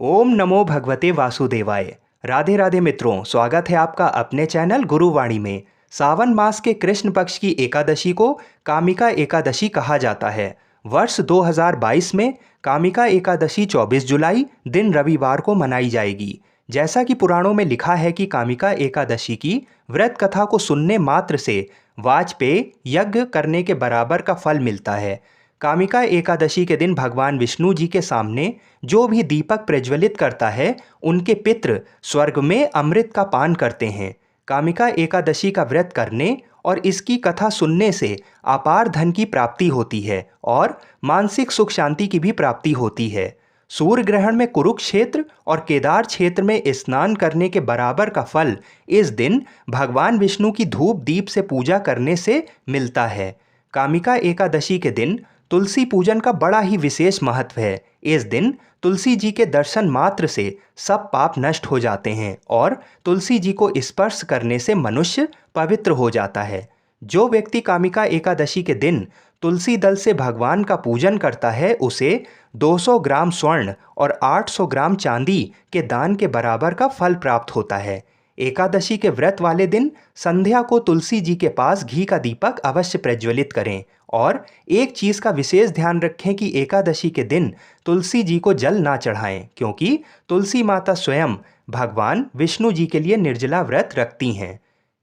ओम नमो भगवते वासुदेवाय। राधे राधे मित्रों, स्वागत है आपका अपने चैनल गुरुवाणी में। सावन मास के कृष्ण पक्ष की एकादशी को कामिका एकादशी कहा जाता है। वर्ष 2022 में कामिका एकादशी 24 जुलाई दिन रविवार को मनाई जाएगी। जैसा कि पुराणों में लिखा है कि कामिका एकादशी की व्रत कथा को सुनने मात्र से वाजपेय यज्ञ करने के बराबर का फल मिलता है। कामिका एकादशी के दिन भगवान विष्णु जी के सामने जो भी दीपक प्रज्वलित करता है, उनके पितृ स्वर्ग में अमृत का पान करते हैं। कामिका एकादशी का व्रत करने और इसकी कथा सुनने से अपार धन की प्राप्ति होती है और मानसिक सुख शांति की भी प्राप्ति होती है। सूर्य ग्रहण में कुरुक्षेत्र और केदार क्षेत्र में स्नान करने के बराबर का फल इस दिन भगवान विष्णु की धूप दीप से पूजा करने से मिलता है। कामिका एकादशी के दिन तुलसी पूजन का बड़ा ही विशेष महत्व है। इस दिन तुलसी जी के दर्शन मात्र से सब पाप नष्ट हो जाते हैं और तुलसी जी को स्पर्श करने से मनुष्य पवित्र हो जाता है। जो व्यक्ति कामिका एकादशी के दिन तुलसी दल से भगवान का पूजन करता है, उसे 200 ग्राम स्वर्ण और 800 ग्राम चांदी के दान के बराबर का फल प्राप्त होता है। एकादशी के व्रत वाले दिन संध्या को तुलसी जी के पास घी का दीपक अवश्य प्रज्वलित करें और एक चीज़ का विशेष ध्यान रखें कि एकादशी के दिन तुलसी जी को जल ना चढ़ाएं, क्योंकि तुलसी माता स्वयं भगवान विष्णु जी के लिए निर्जला व्रत रखती हैं।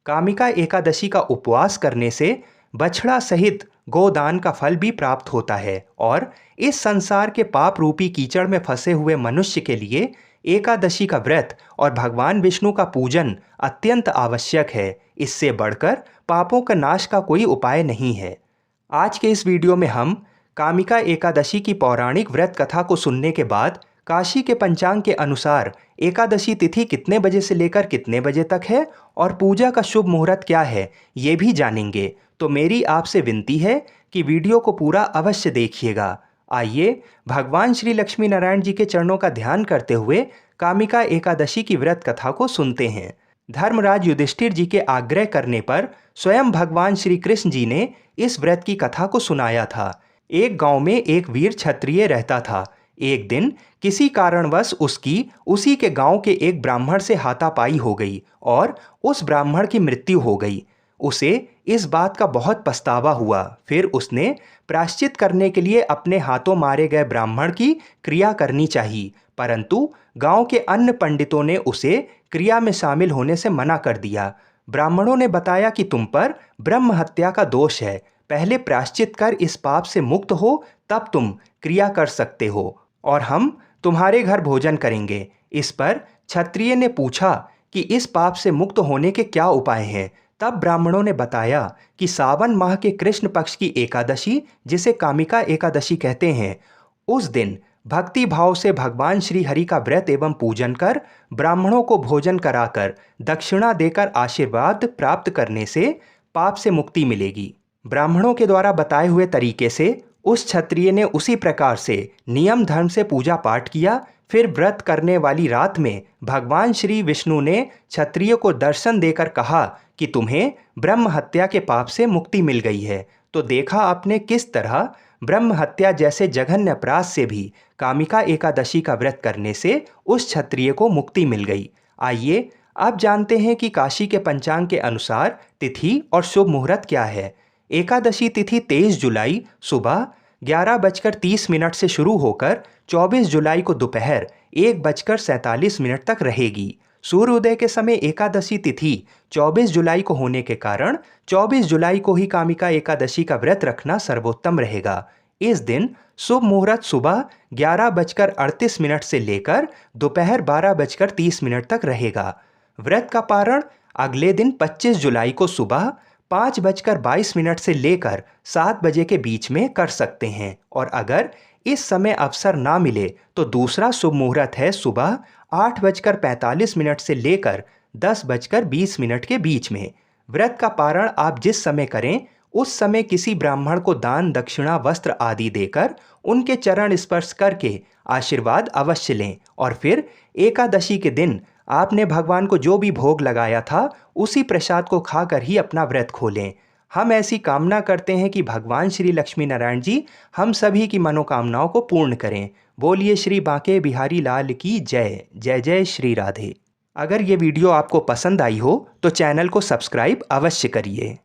कामिका एकादशी का उपवास करने से बछड़ा सहित गोदान का फल भी प्राप्त होता है और इस संसार के पाप रूपी कीचड़ में फंसे हुए मनुष्य के लिए एकादशी का व्रत और भगवान विष्णु का पूजन अत्यंत आवश्यक है। इससे बढ़कर पापों का नाश का कोई उपाय नहीं है। आज के इस वीडियो में हम कामिका एकादशी की पौराणिक व्रत कथा को सुनने के बाद काशी के पंचांग के अनुसार एकादशी तिथि कितने बजे से लेकर कितने बजे तक है और पूजा का शुभ मुहूर्त क्या है, ये भी जानेंगे। तो मेरी आपसे विनती है कि वीडियो को पूरा अवश्य देखिएगा। आइए भगवान श्री लक्ष्मी नारायण जी के चरणों का ध्यान करते हुए कामिका एकादशी की व्रत कथा को सुनते हैं। धर्मराज युधिष्ठिर जी के आग्रह करने पर स्वयं भगवान श्री कृष्ण जी ने इस व्रत की कथा को सुनाया था। एक गांव में एक वीर क्षत्रिय रहता था। एक दिन किसी कारणवश उसकी उसी के गांव के एक ब्राह्मण से हाथापाई हो गई और उस ब्राह्मण की मृत्यु हो गई। उसे इस बात का बहुत पछतावा हुआ। फिर उसने प्रायश्चित करने के लिए अपने हाथों मारे गए ब्राह्मण की क्रिया करनी चाहिए, परंतु गांव के अन्य पंडितों ने उसे क्रिया में शामिल होने से मना कर दिया। ब्राह्मणों ने बताया कि तुम पर ब्रह्म हत्या का दोष है, पहले प्रायश्चित कर इस पाप से मुक्त हो, तब तुम क्रिया कर सकते हो और हम तुम्हारे घर भोजन करेंगे। इस पर क्षत्रिय ने पूछा कि इस पाप से मुक्त होने के क्या उपाय हैं। तब ब्राह्मणों ने बताया कि सावन माह के कृष्ण पक्ष की एकादशी, जिसे कामिका एकादशी कहते हैं, उस दिन भक्ति भाव से भगवान श्री हरि का व्रत एवं पूजन कर ब्राह्मणों को भोजन कराकर दक्षिणा देकर आशीर्वाद प्राप्त करने से पाप से मुक्ति मिलेगी। ब्राह्मणों के द्वारा बताए हुए तरीके से उस क्षत्रिय ने उसी प्रकार से नियम धर्म से पूजा पाठ किया। फिर व्रत करने वाली रात में भगवान श्री विष्णु ने क्षत्रिय को दर्शन देकर कहा कि तुम्हें ब्रह्म हत्या के पाप से मुक्ति मिल गई है। तो देखा आपने किस तरह ब्रह्म हत्या जैसे जघन्य अपराध से भी कामिका एकादशी का व्रत करने से उस क्षत्रिय को मुक्ति मिल गई। आइए अब जानते हैं कि काशी के पंचांग के अनुसार तिथि और शुभ मुहूर्त क्या है। एकादशी तिथि 23 जुलाई सुबह 11:30 से शुरू होकर 24 जुलाई को दोपहर 1:47 तक रहेगी। सूर्योदय के समय एकादशी तिथि 24 जुलाई को होने के कारण 24 जुलाई को ही कामिका एकादशी का व्रत रखना सर्वोत्तम रहेगा। इस दिन शुभ मुहूर्त सुबह 11:38 से लेकर दोपहर 12:30 तक रहेगा। व्रत का पारण अगले दिन 25 जुलाई को सुबह 5:22 से लेकर 7 बजे के बीच में कर सकते हैं और अगर इस समय अवसर ना मिले तो दूसरा शुभ मुहूर्त है सुबह 8:45 से लेकर 10:20 के बीच में। व्रत का पारण आप जिस समय करें उस समय किसी ब्राह्मण को दान दक्षिणा वस्त्र आदि देकर उनके चरण स्पर्श करके आशीर्वाद अवश्य लें और फिर एकादशी के दिन आपने भगवान को जो भी भोग लगाया था उसी प्रसाद को खाकर ही अपना व्रत खोलें। हम ऐसी कामना करते हैं कि भगवान श्री लक्ष्मी नारायण जी हम सभी की मनोकामनाओं को पूर्ण करें। बोलिए श्री बांके बिहारी लाल की जय। जय जय श्री राधे। अगर ये वीडियो आपको पसंद आई हो तो चैनल को सब्सक्राइब अवश्य करिए।